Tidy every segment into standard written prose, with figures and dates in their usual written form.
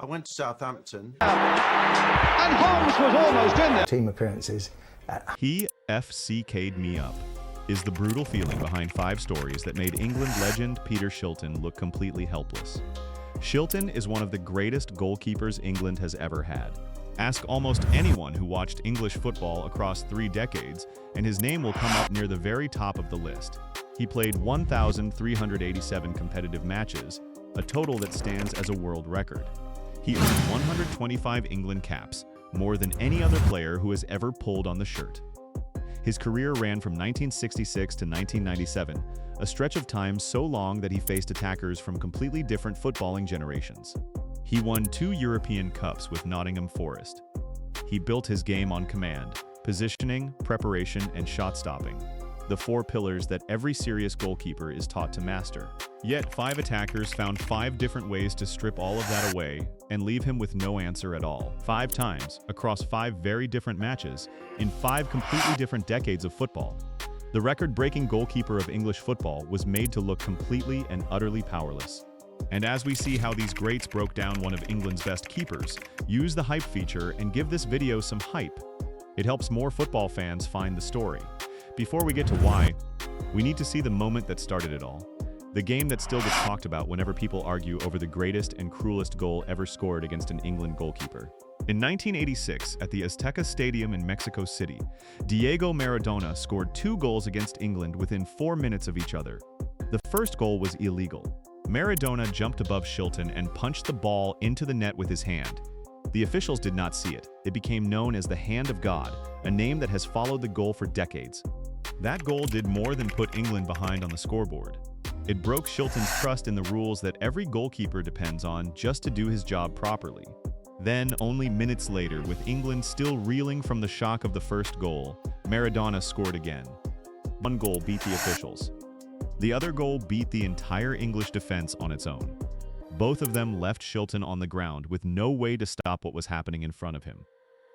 I went to Southampton. And Holmes was almost in there. Team appearances. He F CK'd me up is the brutal feeling behind 5 stories that made England legend Peter Shilton look completely helpless. Shilton is one of the greatest goalkeepers England has ever had. Ask almost anyone who watched English football across 3 decades, and his name will come up near the very top of the list. He played 1,387 competitive matches, a total that stands as a world record. He earned 125 England caps, more than any other player who has ever pulled on the shirt. His career ran from 1966 to 1997, a stretch of time so long that he faced attackers from completely different footballing generations. He won 2 European Cups with Nottingham Forest. He built his game on command, positioning, preparation, and shot stopping, the 4 pillars that every serious goalkeeper is taught to master. Yet 5 attackers found 5 different ways to strip all of that away and leave him with no answer at all. 5 times, across 5 very different matches, in 5 completely different decades of football. The record-breaking goalkeeper of English football was made to look completely and utterly powerless. And as we see how these greats broke down one of England's best keepers, use the hype feature and give this video some hype. It helps more football fans find the story. Before we get to why, we need to see the moment that started it all. The game that still gets talked about whenever people argue over the greatest and cruelest goal ever scored against an England goalkeeper. In 1986, at the Azteca Stadium in Mexico City, Diego Maradona scored 2 goals against England within 4 minutes of each other. The first goal was illegal. Maradona jumped above Shilton and punched the ball into the net with his hand. The officials did not see it. It became known as the Hand of God, a name that has followed the goal for decades. That goal did more than put England behind on the scoreboard. It broke Shilton's trust in the rules that every goalkeeper depends on just to do his job properly. Then, only minutes later, with England still reeling from the shock of the first goal, Maradona scored again. One goal beat the officials. The other goal beat the entire English defense on its own. Both of them left Shilton on the ground with no way to stop what was happening in front of him.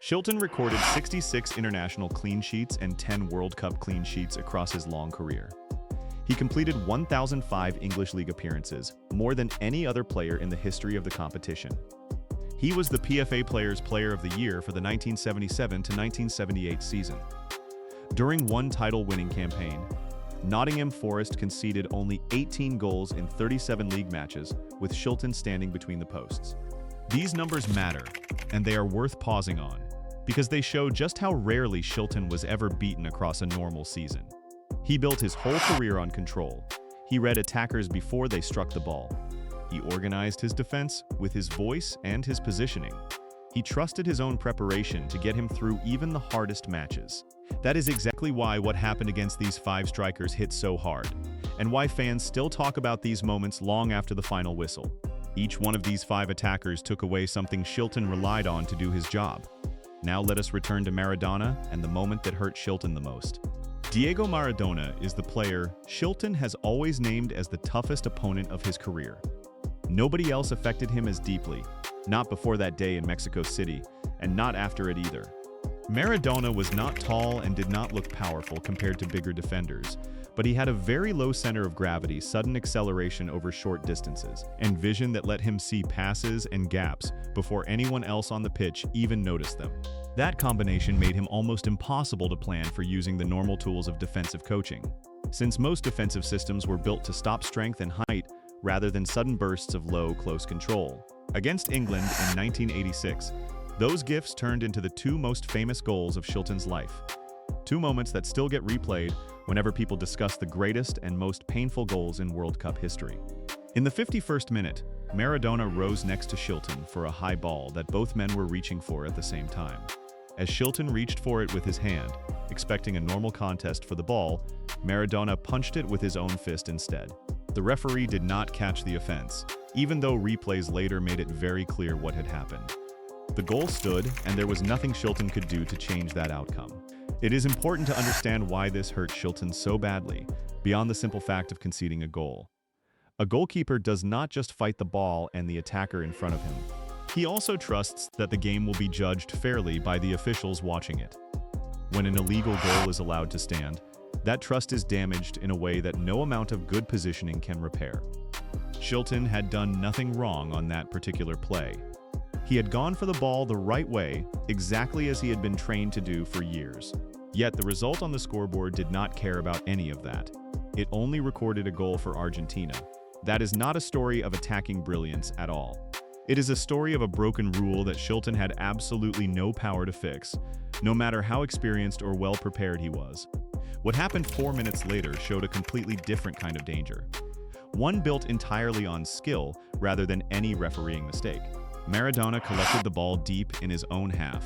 Shilton recorded 66 international clean sheets and 10 World Cup clean sheets across his long career. He completed 1,005 English League appearances, more than any other player in the history of the competition. He was the PFA Players' Player of the Year for the 1977 to 1978 season. During one title-winning campaign, Nottingham Forest conceded only 18 goals in 37 league matches, with Shilton standing between the posts. These numbers matter, and they are worth pausing on, because they show just how rarely Shilton was ever beaten across a normal season. He built his whole career on control. He read attackers before they struck the ball. He organized his defense with his voice and his positioning. He trusted his own preparation to get him through even the hardest matches. That is exactly why what happened against these 5 strikers hit so hard, and why fans still talk about these moments long after the final whistle. Each one of these 5 attackers took away something Shilton relied on to do his job. Now let us return to Maradona and the moment that hurt Shilton the most. Diego Maradona is the player Shilton has always named as the toughest opponent of his career. Nobody else affected him as deeply, not before that day in Mexico City, and not after it either. Maradona was not tall and did not look powerful compared to bigger defenders, but he had a very low center of gravity, sudden acceleration over short distances, and vision that let him see passes and gaps before anyone else on the pitch even noticed them. That combination made him almost impossible to plan for using the normal tools of defensive coaching, since most defensive systems were built to stop strength and height rather than sudden bursts of low, close control. Against England in 1986, those gifts turned into the 2 most famous goals of Shilton's life. 2 moments that still get replayed whenever people discuss the greatest and most painful goals in World Cup history. In the 51st minute, Maradona rose next to Shilton for a high ball that both men were reaching for at the same time. As Shilton reached for it with his hand, expecting a normal contest for the ball, Maradona punched it with his own fist instead. The referee did not catch the offense, even though replays later made it very clear what had happened. The goal stood, and there was nothing Shilton could do to change that outcome. It is important to understand why this hurt Shilton so badly, beyond the simple fact of conceding a goal. A goalkeeper does not just fight the ball and the attacker in front of him. He also trusts that the game will be judged fairly by the officials watching it. When an illegal goal is allowed to stand, that trust is damaged in a way that no amount of good positioning can repair. Shilton had done nothing wrong on that particular play. He had gone for the ball the right way, exactly as he had been trained to do for years. Yet the result on the scoreboard did not care about any of that. It only recorded a goal for Argentina. That is not a story of attacking brilliance at all. It is a story of a broken rule that Shilton had absolutely no power to fix, no matter how experienced or well prepared he was. What happened 4 minutes later showed a completely different kind of danger. One built entirely on skill rather than any refereeing mistake. Maradona collected the ball deep in his own half,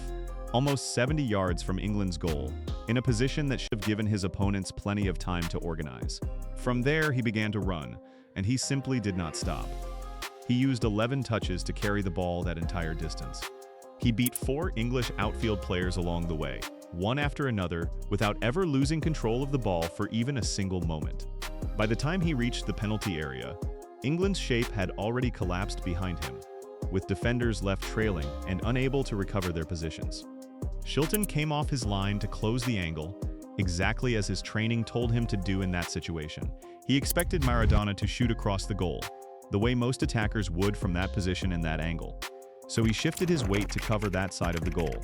almost 70 yards from England's goal, in a position that should have given his opponents plenty of time to organize. From there, he began to run, and he simply did not stop. He used 11 touches to carry the ball that entire distance. He beat 4 English outfield players along the way, one after another, without ever losing control of the ball for even a single moment. By the time he reached the penalty area, England's shape had already collapsed behind him, with defenders left trailing and unable to recover their positions. Shilton came off his line to close the angle, exactly as his training told him to do in that situation. He expected Maradona to shoot across the goal, the way most attackers would from that position and that angle. So he shifted his weight to cover that side of the goal.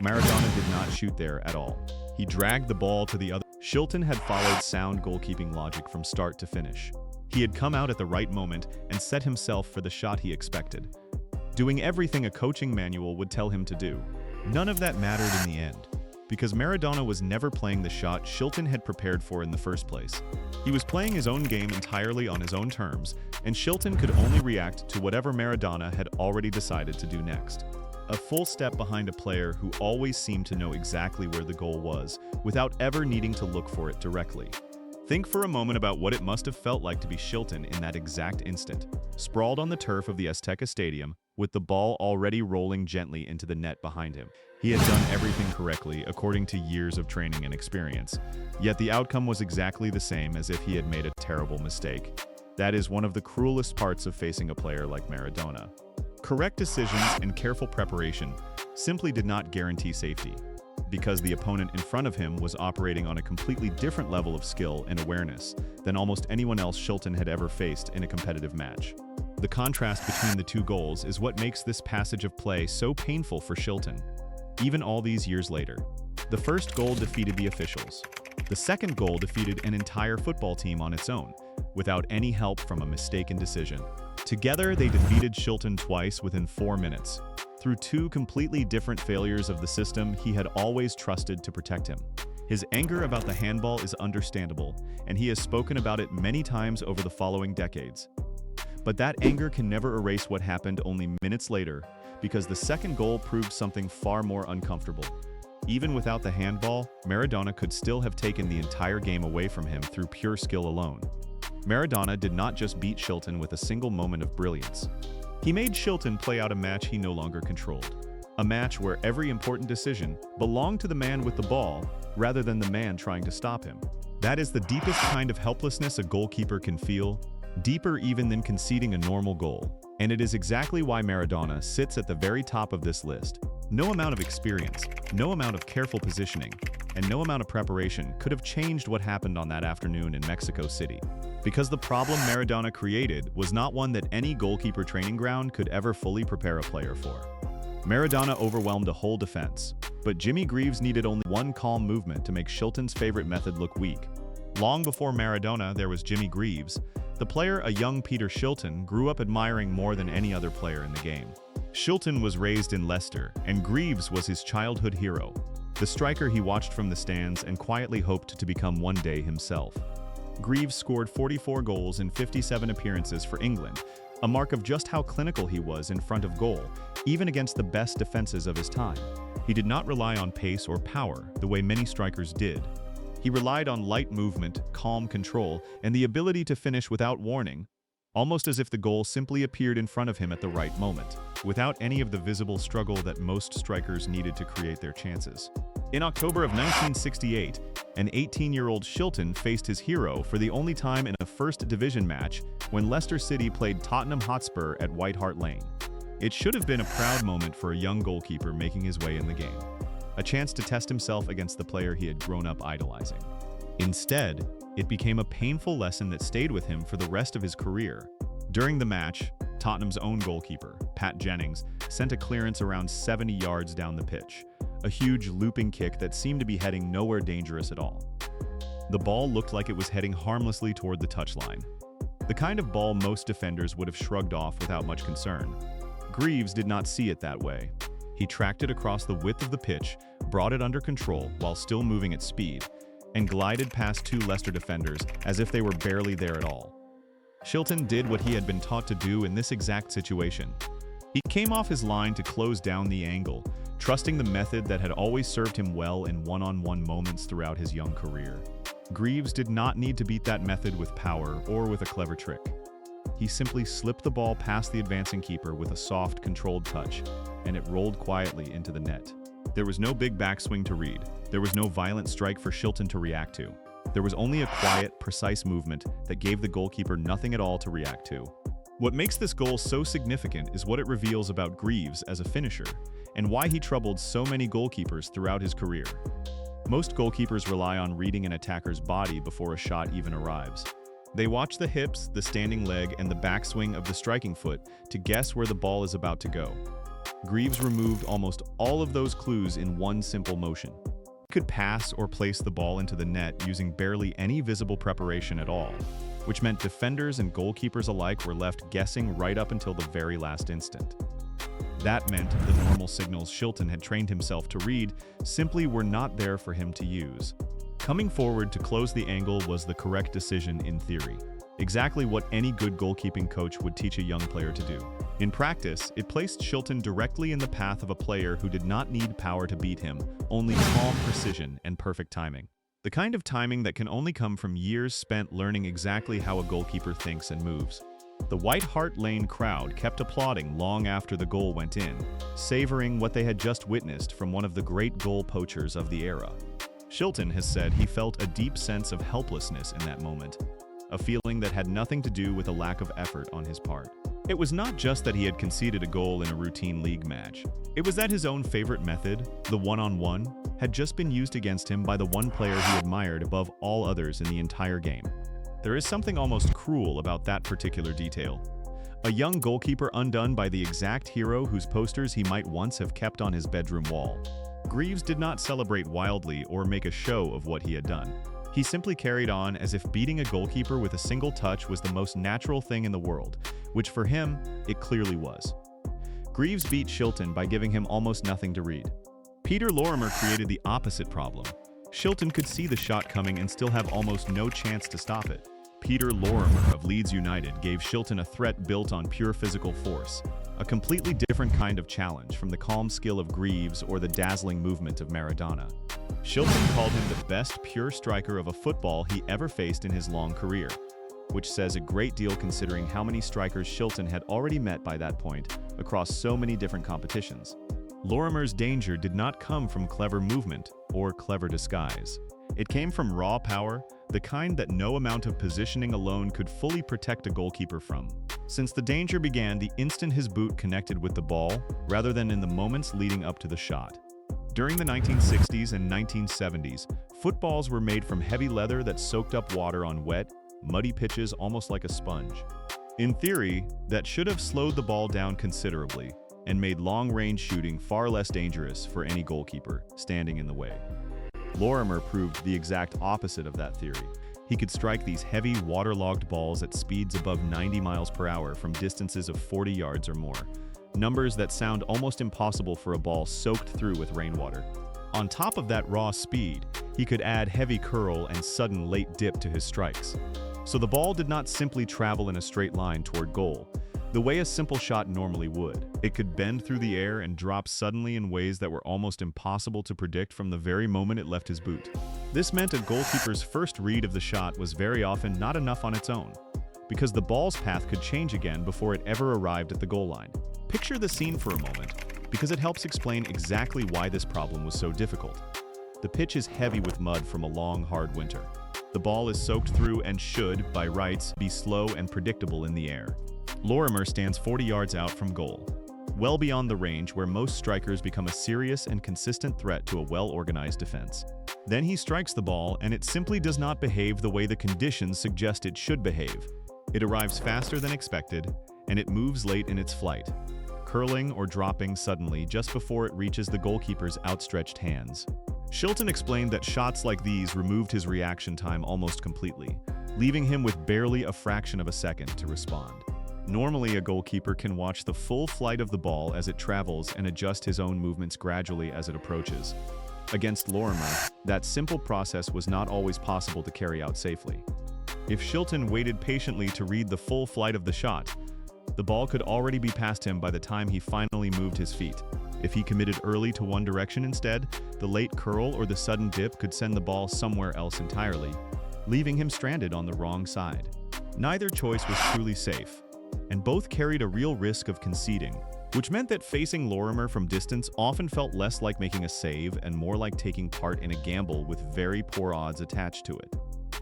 Maradona did not shoot there at all. He dragged the ball to the other. Shilton had followed sound goalkeeping logic from start to finish. He had come out at the right moment and set himself for the shot he expected, doing everything a coaching manual would tell him to do. None of that mattered in the end, because Maradona was never playing the shot Shilton had prepared for in the first place. He was playing his own game entirely on his own terms, and Shilton could only react to whatever Maradona had already decided to do next. A full step behind a player who always seemed to know exactly where the goal was, without ever needing to look for it directly. Think for a moment about what it must have felt like to be Shilton in that exact instant, sprawled on the turf of the Azteca Stadium, with the ball already rolling gently into the net behind him. He had done everything correctly according to years of training and experience, yet the outcome was exactly the same as if he had made a terrible mistake. That is one of the cruelest parts of facing a player like Maradona. Correct decisions and careful preparation simply did not guarantee safety, because the opponent in front of him was operating on a completely different level of skill and awareness than almost anyone else Shilton had ever faced in a competitive match. The contrast between the two goals is what makes this passage of play so painful for Shilton, even all these years later. The first goal defeated the officials. The second goal defeated an entire football team on its own, without any help from a mistaken decision. Together, they defeated Shilton twice within 4 minutes, through 2 completely different failures of the system he had always trusted to protect him. His anger about the handball is understandable, and he has spoken about it many times over the following decades. But that anger can never erase what happened only minutes later, because the second goal proved something far more uncomfortable. Even without the handball, Maradona could still have taken the entire game away from him through pure skill alone. Maradona did not just beat Shilton with a single moment of brilliance. He made Shilton play out a match he no longer controlled. A match where every important decision belonged to the man with the ball rather than the man trying to stop him. That is the deepest kind of helplessness a goalkeeper can feel, deeper even than conceding a normal goal. And it is exactly why Maradona sits at the very top of this list. No amount of experience, no amount of careful positioning, and no amount of preparation could have changed what happened on that afternoon in Mexico City. Because the problem Maradona created was not one that any goalkeeper training ground could ever fully prepare a player for. Maradona overwhelmed a whole defense, but Jimmy Greaves needed only one calm movement to make Shilton's favorite method look weak. Long before Maradona, there was Jimmy Greaves, the player a young Peter Shilton grew up admiring more than any other player in the game. Shilton was raised in Leicester, and Greaves was his childhood hero, the striker he watched from the stands and quietly hoped to become one day himself. Greaves scored 44 goals in 57 appearances for England, a mark of just how clinical he was in front of goal, even against the best defenses of his time. He did not rely on pace or power the way many strikers did. He relied on light movement, calm control, and the ability to finish without warning, almost as if the goal simply appeared in front of him at the right moment, without any of the visible struggle that most strikers needed to create their chances. In October of 1968, an 18-year-old Shilton faced his hero for the only time in a First Division match when Leicester City played Tottenham Hotspur at White Hart Lane. It should have been a proud moment for a young goalkeeper making his way in the game, a chance to test himself against the player he had grown up idolizing. Instead, it became a painful lesson that stayed with him for the rest of his career. During the match, Tottenham's own goalkeeper, Pat Jennings, sent a clearance around 70 yards down the pitch, a huge looping kick that seemed to be heading nowhere dangerous at all. The ball looked like it was heading harmlessly toward the touchline, the kind of ball most defenders would have shrugged off without much concern. Greaves did not see it that way. He tracked it across the width of the pitch, brought it under control while still moving at speed, and glided past two Leicester defenders as if they were barely there at all. Shilton did what he had been taught to do in this exact situation. He came off his line to close down the angle, trusting the method that had always served him well in one-on-one moments throughout his young career. Greaves did not need to beat that method with power or with a clever trick. He simply slipped the ball past the advancing keeper with a soft, controlled touch, and it rolled quietly into the net. There was no big backswing to read. There was no violent strike for Shilton to react to. There was only a quiet, precise movement that gave the goalkeeper nothing at all to react to. What makes this goal so significant is what it reveals about Greaves as a finisher, and why he troubled so many goalkeepers throughout his career. Most goalkeepers rely on reading an attacker's body before a shot even arrives. They watch the hips, the standing leg, and the backswing of the striking foot to guess where the ball is about to go. Greaves removed almost all of those clues in one simple motion. He could pass or place the ball into the net using barely any visible preparation at all, which meant defenders and goalkeepers alike were left guessing right up until the very last instant. That meant the normal signals Shilton had trained himself to read simply were not there for him to use. Coming forward to close the angle was the correct decision in theory, exactly what any good goalkeeping coach would teach a young player to do. In practice, it placed Shilton directly in the path of a player who did not need power to beat him, only calm precision and perfect timing. The kind of timing that can only come from years spent learning exactly how a goalkeeper thinks and moves. The White Hart Lane crowd kept applauding long after the goal went in, savoring what they had just witnessed from one of the great goal poachers of the era. Shilton has said he felt a deep sense of helplessness in that moment, a feeling that had nothing to do with a lack of effort on his part. It was not just that he had conceded a goal in a routine league match. It was that his own favorite method, the one-on-one, had just been used against him by the one player he admired above all others in the entire game. There is something almost cruel about that particular detail. A young goalkeeper undone by the exact hero whose posters he might once have kept on his bedroom wall. Greaves did not celebrate wildly or make a show of what he had done. He simply carried on as if beating a goalkeeper with a single touch was the most natural thing in the world, which for him, it clearly was. Greaves beat Shilton by giving him almost nothing to read. Peter Lorimer created the opposite problem. Shilton could see the shot coming and still have almost no chance to stop it. Peter Lorimer of Leeds United gave Shilton a threat built on pure physical force, a completely different kind of challenge from the calm skill of Greaves or the dazzling movement of Maradona. Shilton called him the best pure striker of a football he ever faced in his long career, which says a great deal considering how many strikers Shilton had already met by that point across so many different competitions. Lorimer's danger did not come from clever movement or clever disguise. It came from raw power, the kind that no amount of positioning alone could fully protect a goalkeeper from. Since the danger began the instant his boot connected with the ball, rather than in the moments leading up to the shot. During the 1960s and 1970s, footballs were made from heavy leather that soaked up water on wet, muddy pitches almost like a sponge. In theory, that should have slowed the ball down considerably and made long-range shooting far less dangerous for any goalkeeper standing in the way. Lorimer proved the exact opposite of that theory. He could strike these heavy, waterlogged balls at speeds above 90 miles per hour from distances of 40 yards or more, numbers that sound almost impossible for a ball soaked through with rainwater. On top of that raw speed, he could add heavy curl and sudden late dip to his strikes. So the ball did not simply travel in a straight line toward goal, the way a simple shot normally would. It could bend through the air and drop suddenly in ways that were almost impossible to predict from the very moment it left his boot. This meant a goalkeeper's first read of the shot was very often not enough on its own, because the ball's path could change again before it ever arrived at the goal line. Picture the scene for a moment, because it helps explain exactly why this problem was so difficult. The pitch is heavy with mud from a long, hard winter. The ball is soaked through and should, by rights, be slow and predictable in the air. Lorimer stands 40 yards out from goal, well beyond the range where most strikers become a serious and consistent threat to a well-organized defense. Then he strikes the ball and it simply does not behave the way the conditions suggest it should behave. It arrives faster than expected, and it moves late in its flight. curling or dropping suddenly just before it reaches the goalkeeper's outstretched hands. Shilton explained that shots like these removed his reaction time almost completely, leaving him with barely a fraction of a second to respond. Normally, a goalkeeper can watch the full flight of the ball as it travels and adjust his own movements gradually as it approaches. Against Lorimer, that simple process was not always possible to carry out safely. If Shilton waited patiently to read the full flight of the shot, the ball could already be past him by the time he finally moved his feet. If he committed early to one direction instead, the late curl or the sudden dip could send the ball somewhere else entirely, leaving him stranded on the wrong side. Neither choice was truly safe, and both carried a real risk of conceding, which meant that facing Lorimer from distance often felt less like making a save and more like taking part in a gamble with very poor odds attached to it.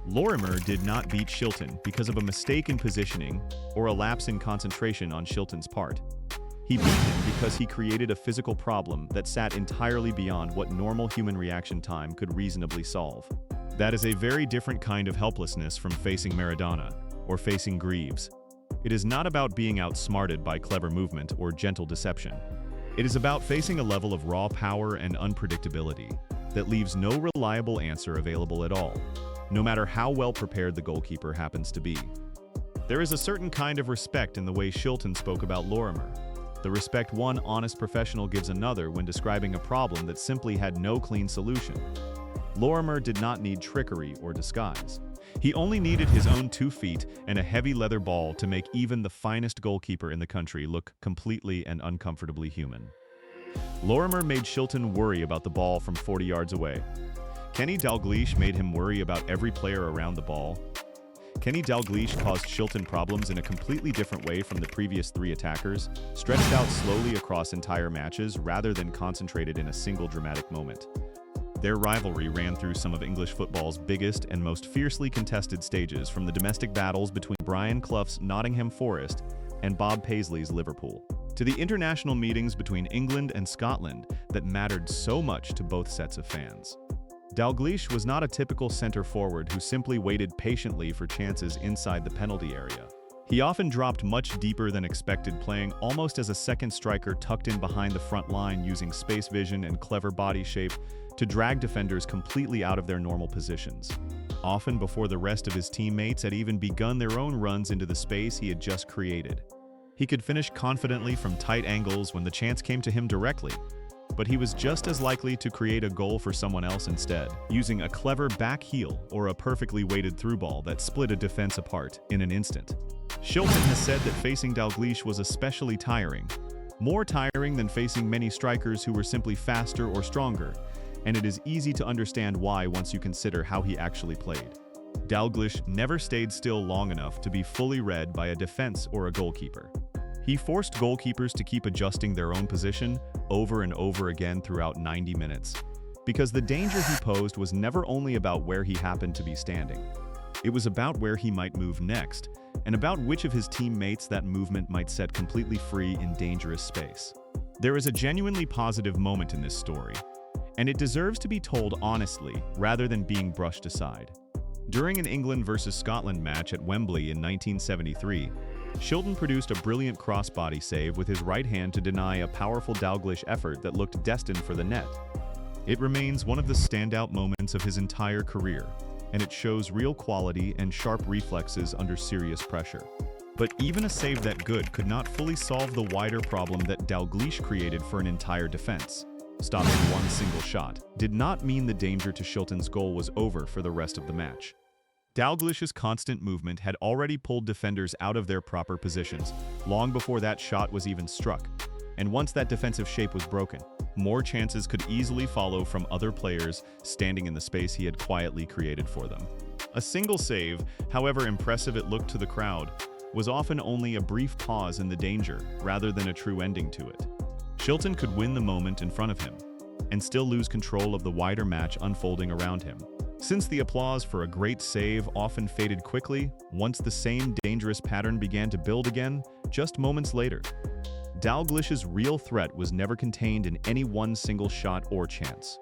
Lorimer did not beat Shilton because of a mistake in positioning or a lapse in concentration on Shilton's part. He beat him because he created a physical problem that sat entirely beyond what normal human reaction time could reasonably solve. That is a very different kind of helplessness from facing Maradona or facing Greaves. It is not about being outsmarted by clever movement or gentle deception. It is about facing a level of raw power and unpredictability that leaves no reliable answer available at all, no matter how well prepared the goalkeeper happens to be. There is a certain kind of respect in the way Shilton spoke about Lorimer, the respect one honest professional gives another when describing a problem that simply had no clean solution. Lorimer did not need trickery or disguise. He only needed his own 2 feet and a heavy leather ball to make even the finest goalkeeper in the country look completely and uncomfortably human. Lorimer made Shilton worry about the ball from 40 yards away. Kenny Dalglish made him worry about every player around the ball. Kenny Dalglish caused Shilton problems in a completely different way from the previous 3 attackers, stretched out slowly across entire matches rather than concentrated in a single dramatic moment. Their rivalry ran through some of English football's biggest and most fiercely contested stages, from the domestic battles between Brian Clough's Nottingham Forest and Bob Paisley's Liverpool, to the international meetings between England and Scotland that mattered so much to both sets of fans. Dalglish was not a typical center forward who simply waited patiently for chances inside the penalty area. He often dropped much deeper than expected, playing almost as a second striker tucked in behind the front line, using space vision and clever body shape to drag defenders completely out of their normal positions, often before the rest of his teammates had even begun their own runs into the space he had just created. He could finish confidently from tight angles when the chance came to him directly, but he was just as likely to create a goal for someone else instead, using a clever back heel or a perfectly weighted through ball that split a defense apart in an instant. Shilton has said that facing Dalglish was especially tiring, more tiring than facing many strikers who were simply faster or stronger, and it is easy to understand why once you consider how he actually played. Dalglish never stayed still long enough to be fully read by a defense or a goalkeeper. He forced goalkeepers to keep adjusting their own position over and over again throughout 90 minutes, because the danger he posed was never only about where he happened to be standing. It was about where he might move next, and about which of his teammates that movement might set completely free in dangerous space. There is a genuinely positive moment in this story, and it deserves to be told honestly rather than being brushed aside. During an England versus Scotland match at Wembley in 1973, Shilton produced a brilliant crossbody save with his right hand to deny a powerful Dalglish effort that looked destined for the net. It remains one of the standout moments of his entire career, and it shows real quality and sharp reflexes under serious pressure. But even a save that good could not fully solve the wider problem that Dalglish created for an entire defense. Stopping one single shot did not mean the danger to Shilton's goal was over for the rest of the match. Dalglish's constant movement had already pulled defenders out of their proper positions long before that shot was even struck, and once that defensive shape was broken, more chances could easily follow from other players standing in the space he had quietly created for them. A single save, however impressive it looked to the crowd, was often only a brief pause in the danger rather than a true ending to it. Shilton could win the moment in front of him and still lose control of the wider match unfolding around him. Since the applause for a great save often faded quickly once the same dangerous pattern began to build again just moments later, Dalglish's real threat was never contained in any one single shot or chance.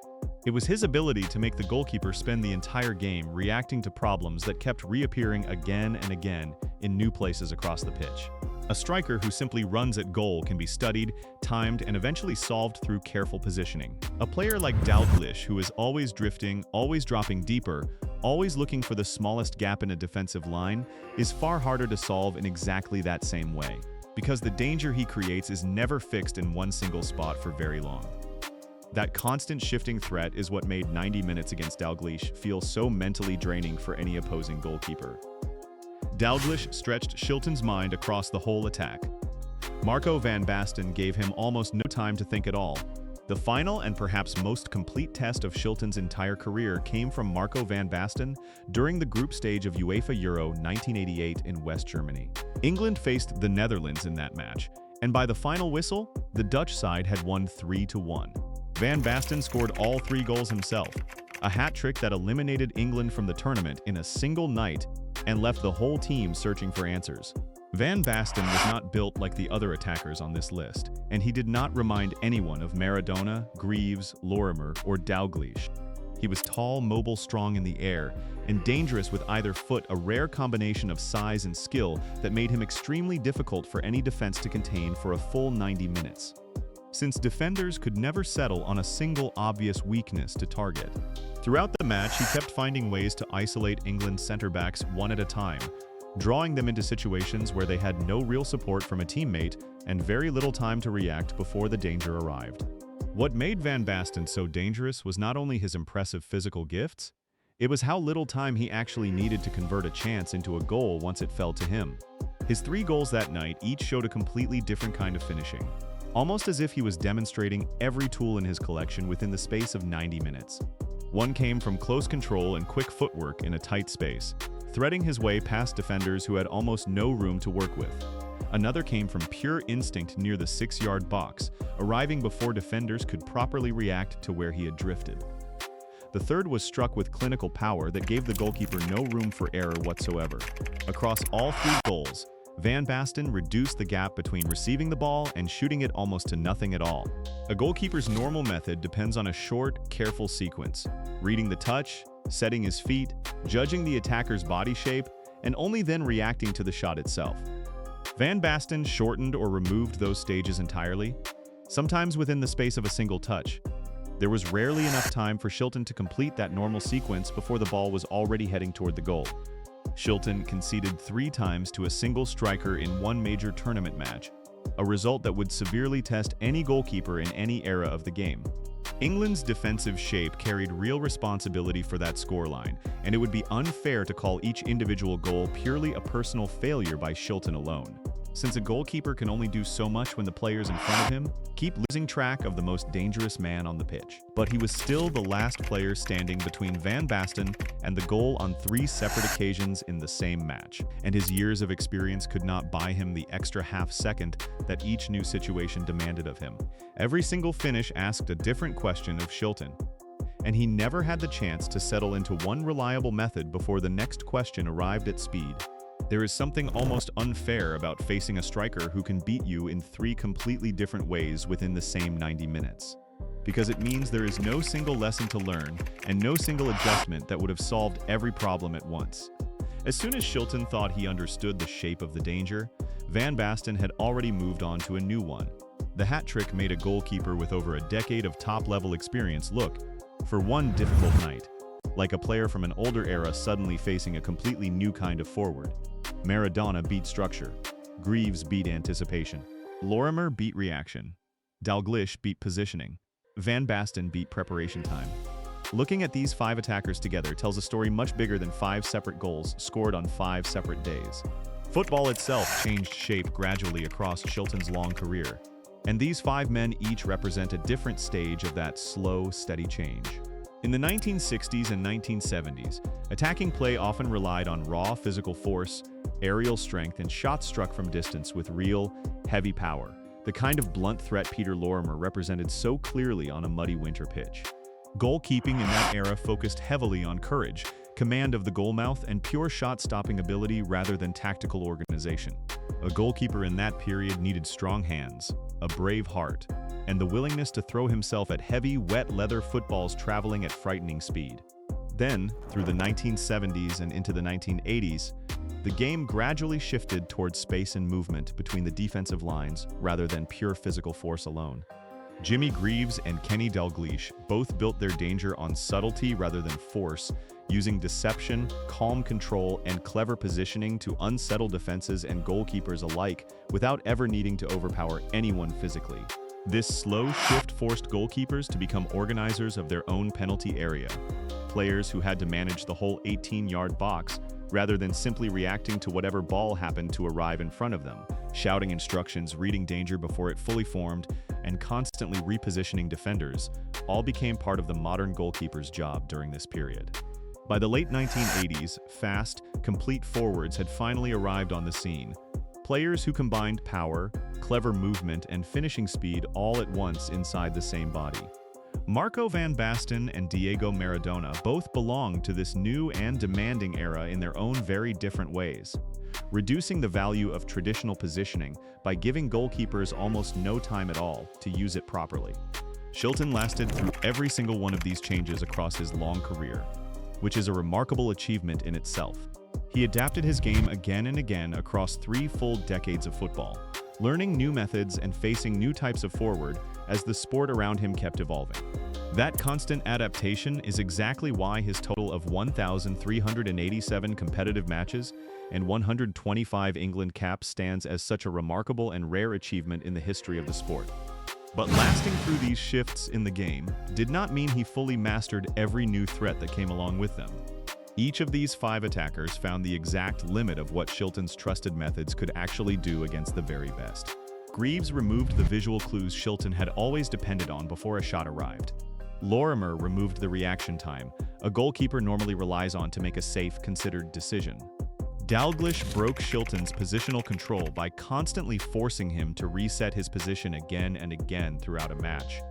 It was his ability to make the goalkeeper spend the entire game reacting to problems that kept reappearing again and again in new places across the pitch. A striker who simply runs at goal can be studied, timed, and eventually solved through careful positioning. A player like Dalglish, who is always drifting, always dropping deeper, always looking for the smallest gap in a defensive line, is far harder to solve in exactly that same way, because the danger he creates is never fixed in one single spot for very long. That constant shifting threat is what made 90 minutes against Dalglish feel so mentally draining for any opposing goalkeeper. Dalglish stretched Shilton's mind across the whole attack. Marco van Basten gave him almost no time to think at all. The final and perhaps most complete test of Shilton's entire career came from Marco van Basten during the group stage of UEFA Euro 1988 in West Germany. England faced the Netherlands in that match, and by the final whistle, the Dutch side had won 3-1. Van Basten scored all 3 goals himself, a hat-trick that eliminated England from the tournament in a single night and left the whole team searching for answers. Van Basten was not built like the other attackers on this list, and he did not remind anyone of Maradona, Greaves, Lorimer, or Dalglish. He was tall, mobile, strong in the air, and dangerous with either foot, a rare combination of size and skill that made him extremely difficult for any defense to contain for a full 90 minutes. Since defenders could never settle on a single obvious weakness to target. Throughout the match, he kept finding ways to isolate England's centre-backs one at a time, drawing them into situations where they had no real support from a teammate and very little time to react before the danger arrived. What made Van Basten so dangerous was not only his impressive physical gifts, it was how little time he actually needed to convert a chance into a goal once it fell to him. His 3 goals that night each showed a completely different kind of finishing, almost as if he was demonstrating every tool in his collection within the space of 90 minutes. One came from close control and quick footwork in a tight space, threading his way past defenders who had almost no room to work with. Another came from pure instinct near the 6-yard box, arriving before defenders could properly react to where he had drifted. The third was struck with clinical power that gave the goalkeeper no room for error whatsoever. Across all 3 goals, Van Basten reduced the gap between receiving the ball and shooting it almost to nothing at all. A goalkeeper's normal method depends on a short, careful sequence, reading the touch, setting his feet, judging the attacker's body shape, and only then reacting to the shot itself. Van Basten shortened or removed those stages entirely, sometimes within the space of a single touch. There was rarely enough time for Shilton to complete that normal sequence before the ball was already heading toward the goal. Shilton conceded 3 times to a single striker in one major tournament match, a result that would severely test any goalkeeper in any era of the game. England's defensive shape carried real responsibility for that scoreline, and it would be unfair to call each individual goal purely a personal failure by Shilton alone. Since a goalkeeper can only do so much when the players in front of him keep losing track of the most dangerous man on the pitch. But he was still the last player standing between Van Basten and the goal on 3 separate occasions in the same match, and his years of experience could not buy him the extra half second that each new situation demanded of him. Every single finish asked a different question of Shilton, and he never had the chance to settle into one reliable method before the next question arrived at speed. There is something almost unfair about facing a striker who can beat you in 3 completely different ways within the same 90 minutes. Because it means there is no single lesson to learn and no single adjustment that would have solved every problem at once. As soon as Shilton thought he understood the shape of the danger, Van Basten had already moved on to a new one. The hat trick made a goalkeeper with over a decade of top-level experience look, for one difficult night, like a player from an older era suddenly facing a completely new kind of forward. Maradona beat structure. Greaves beat anticipation. Lorimer beat reaction. Dalglish beat positioning. Van Basten beat preparation time. Looking at these 5 attackers together tells a story much bigger than 5 separate goals scored on 5 separate days. Football itself changed shape gradually across Shilton's long career, and these 5 men each represent a different stage of that slow, steady change. In the 1960s and 1970s, attacking play often relied on raw physical force, aerial strength, and shots struck from distance with real, heavy power, the kind of blunt threat Peter Lorimer represented so clearly on a muddy winter pitch. Goalkeeping in that era focused heavily on courage, command of the goalmouth, and pure shot-stopping ability rather than tactical organization. A goalkeeper in that period needed strong hands, a brave heart, and the willingness to throw himself at heavy, wet leather footballs traveling at frightening speed. Then, through the 1970s and into the 1980s, the game gradually shifted towards space and movement between the defensive lines rather than pure physical force alone. Jimmy Greaves and Kenny Dalglish both built their danger on subtlety rather than force, using deception, calm control, and clever positioning to unsettle defenses and goalkeepers alike without ever needing to overpower anyone physically. This slow shift forced goalkeepers to become organizers of their own penalty area, players who had to manage the whole 18-yard box rather than simply reacting to whatever ball happened to arrive in front of them, shouting instructions, reading danger before it fully formed, and constantly repositioning defenders, all became part of the modern goalkeeper's job during this period. By the late 1980s, fast, complete forwards had finally arrived on the scene. Players who combined power, clever movement, and finishing speed all at once inside the same body. Marco van Basten and Diego Maradona both belonged to this new and demanding era in their own very different ways, reducing the value of traditional positioning by giving goalkeepers almost no time at all to use it properly. Shilton lasted through every single one of these changes across his long career, which is a remarkable achievement in itself. He adapted his game again and again across 3 full decades of football, learning new methods and facing new types of forward as the sport around him kept evolving. That constant adaptation is exactly why his total of 1,387 competitive matches and 125 England caps stands as such a remarkable and rare achievement in the history of the sport. But lasting through these shifts in the game did not mean he fully mastered every new threat that came along with them. Each of these 5 attackers found the exact limit of what Shilton's trusted methods could actually do against the very best. Greaves removed the visual clues Shilton had always depended on before a shot arrived. Lorimer removed the reaction time a goalkeeper normally relies on to make a safe, considered decision. Dalglish broke Shilton's positional control by constantly forcing him to reset his position again and again throughout a match.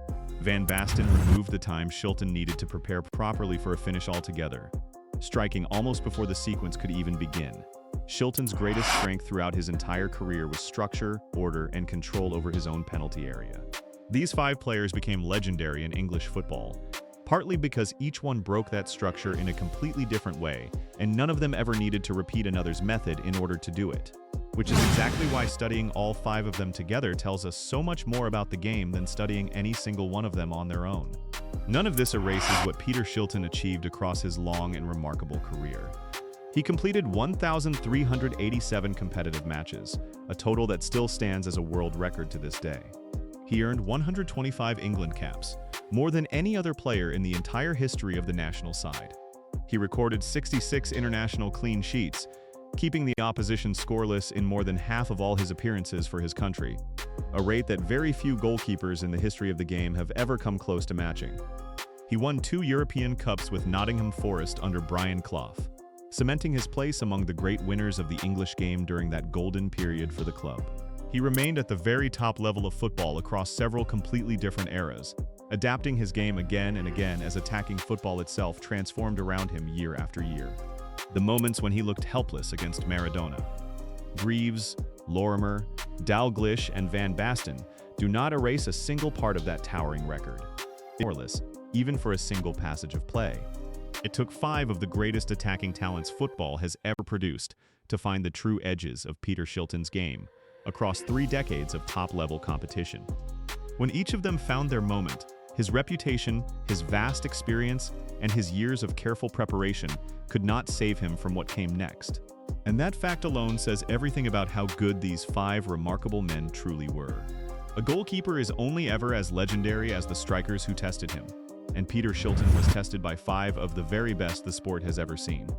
Van Basten removed the time Shilton needed to prepare properly for a finish altogether, striking almost before the sequence could even begin. Shilton's greatest strength throughout his entire career was structure, order, and control over his own penalty area. These 5 players became legendary in English football, partly because each one broke that structure in a completely different way, and none of them ever needed to repeat another's method in order to do it. Which is exactly why studying all 5 of them together tells us so much more about the game than studying any single one of them on their own. None of this erases what Peter Shilton achieved across his long and remarkable career. He completed 1,387 competitive matches, a total that still stands as a world record to this day. He earned 125 England caps, more than any other player in the entire history of the national side. He recorded 66 international clean sheets, keeping the opposition scoreless in more than half of all his appearances for his country, a rate that very few goalkeepers in the history of the game have ever come close to matching. He won 2 European Cups with Nottingham Forest under Brian Clough, cementing his place among the great winners of the English game during that golden period for the club. He remained at the very top level of football across several completely different eras, adapting his game again and again as attacking football itself transformed around him year after year. The moments when he looked helpless against Maradona, Greaves, Lorimer, Dalglish, and Van Basten do not erase a single part of that towering record, powerless, even for a single passage of play. It took 5 of the greatest attacking talents football has ever produced to find the true edges of Peter Shilton's game across 3 decades of top-level competition. When each of them found their moment, his reputation, his vast experience, and his years of careful preparation could not save him from what came next. And that fact alone says everything about how good these 5 remarkable men truly were. A goalkeeper is only ever as legendary as the strikers who tested him, and Peter Shilton was tested by 5 of the very best the sport has ever seen.